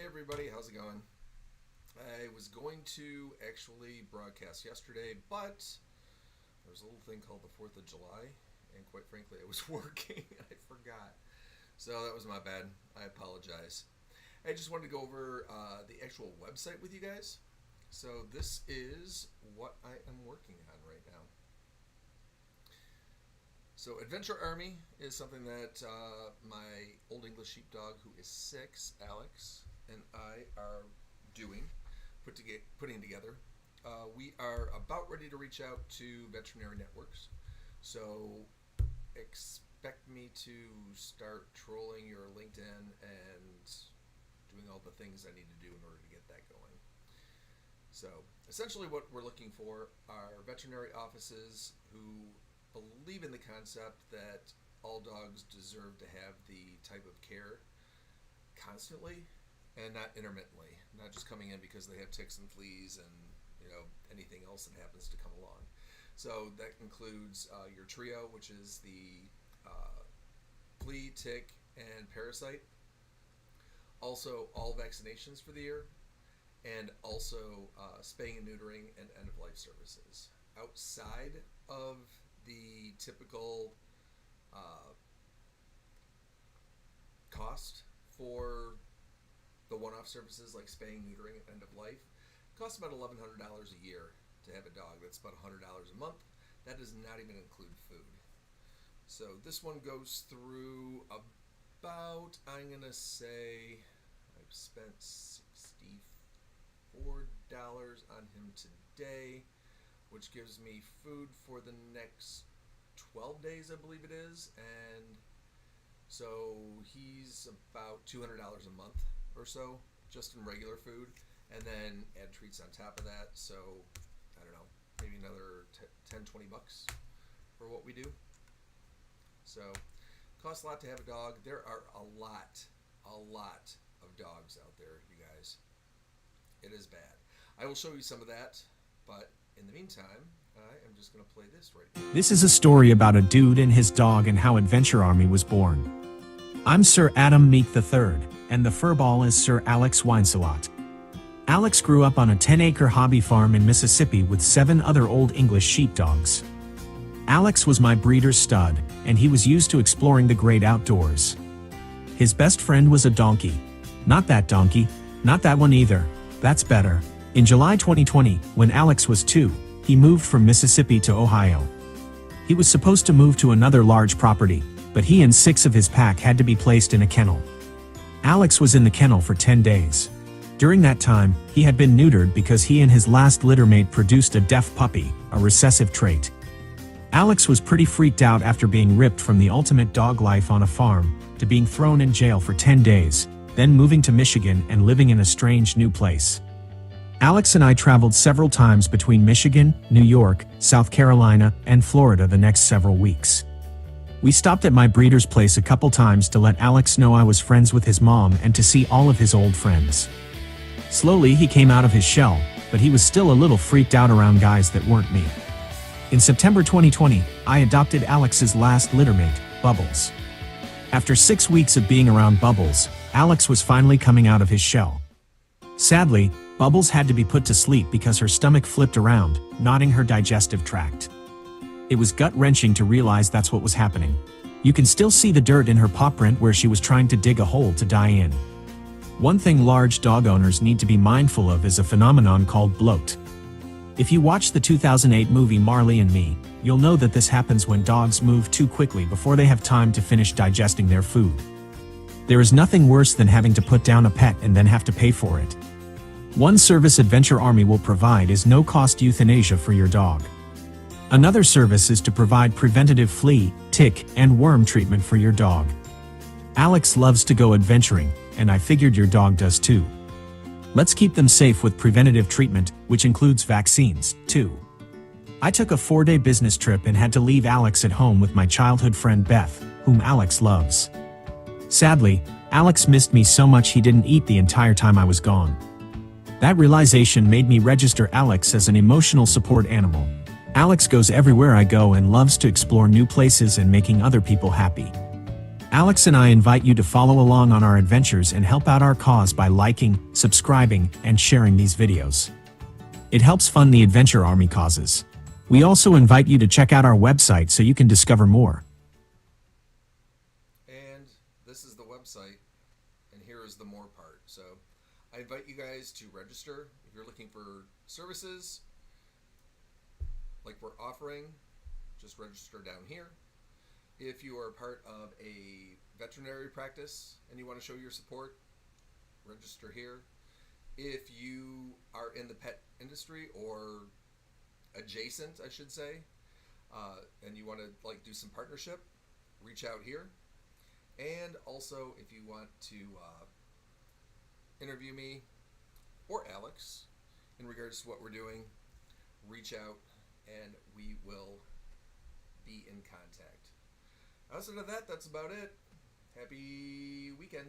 Hey everybody, how's it going? I was going to actually broadcast yesterday, but there was a little thing called the 4th of July, and quite frankly, I was working and I forgot. So that was my bad. I apologize. I just wanted to go over the actual website with you guys. So this is what I am working on right now. So Adventure Army is something that my Old English sheepdog, who is 6, Alex, and I are putting together. We are about ready to reach out to veterinary networks. So expect me to start trolling your LinkedIn and doing all the things I need to do in order to get that going. So essentially what we're looking for are veterinary offices who believe in the concept that all dogs deserve to have the type of care constantly and not intermittently, not just coming in because they have ticks and fleas and anything else that happens to come along. So that includes your trio, which is the flea, tick, and parasite. Also all vaccinations for the year, and also spaying and neutering and end-of-life services. Outside of the typical cost for the one-off services like spaying, neutering, and end of life, it costs about $1,100 a year to have a dog. That's about $100 a month. That does not even include food. So this one goes through about, I'm going to say, I've spent $64 on him today, which gives me food for the next 12 days, I believe it is, and so he's about $200 a month or so, just in regular food, and then add treats on top of that, so, I don't know, maybe another 10, 20 bucks for what we do. So, costs a lot to have a dog. There are a lot of dogs out there, you guys. It is bad. I will show you some of that, but in the meantime, I am just going to play this right now. This is a story about a dude and his dog and how Adventure Army was born. I'm Sir Adam Meek III, and the furball is Sir Alex Winesalot. Alex grew up on a 10-acre hobby farm in Mississippi with 7 other Old English sheepdogs. Alex was my breeder's stud, and he was used to exploring the great outdoors. His best friend was a donkey. Not that donkey, not that one either, that's better. In July 2020, when Alex was 2, he moved from Mississippi to Ohio. He was supposed to move to another large property, but he and 6 of his pack had to be placed in a kennel. Alex was in the kennel for 10 days. During that time, he had been neutered because he and his last littermate produced a deaf puppy, a recessive trait. Alex was pretty freaked out after being ripped from the ultimate dog life on a farm, to being thrown in jail for 10 days, then moving to Michigan and living in a strange new place. Alex and I traveled several times between Michigan, New York, South Carolina, and Florida the next several weeks. We stopped at my breeder's place a couple times to let Alex know I was friends with his mom and to see all of his old friends. Slowly he came out of his shell, but he was still a little freaked out around guys that weren't me. In September 2020, I adopted Alex's last littermate, Bubbles. After 6 weeks of being around Bubbles, Alex was finally coming out of his shell. Sadly, Bubbles had to be put to sleep because her stomach flipped around, knotting her digestive tract. It was gut-wrenching to realize that's what was happening. You can still see the dirt in her paw print where she was trying to dig a hole to die in. One thing large dog owners need to be mindful of is a phenomenon called bloat. If you watch the 2008 movie Marley and Me, you'll know that this happens when dogs move too quickly before they have time to finish digesting their food. There is nothing worse than having to put down a pet and then have to pay for it. One service Adventure Army will provide is no-cost euthanasia for your dog. Another service is to provide preventative flea, tick, and worm treatment for your dog. Alex loves to go adventuring, and I figured your dog does too. Let's keep them safe with preventative treatment, which includes vaccines, too. I took a 4-day business trip and had to leave Alex at home with my childhood friend Beth, whom Alex loves. Sadly, Alex missed me so much he didn't eat the entire time I was gone. That realization made me register Alex as an emotional support animal. Alex goes everywhere I go and loves to explore new places and making other people happy. Alex and I invite you to follow along on our adventures and help out our cause by liking, subscribing, and sharing these videos. It helps fund the Adventure Army causes. We also invite you to check out our website so you can discover more. And this is the website, and here is the more part. So I invite you guys to register if you're looking for services like we're offering. Just register down here. If you are part of a veterinary practice and you want to show your support, register here. If you are in the pet industry or adjacent, I should say, and you want to do some partnership, reach out here. And also, if you want to interview me or Alex in regards to what we're doing, reach out and we will be in contact. Outside of that, that's about it. Happy weekend.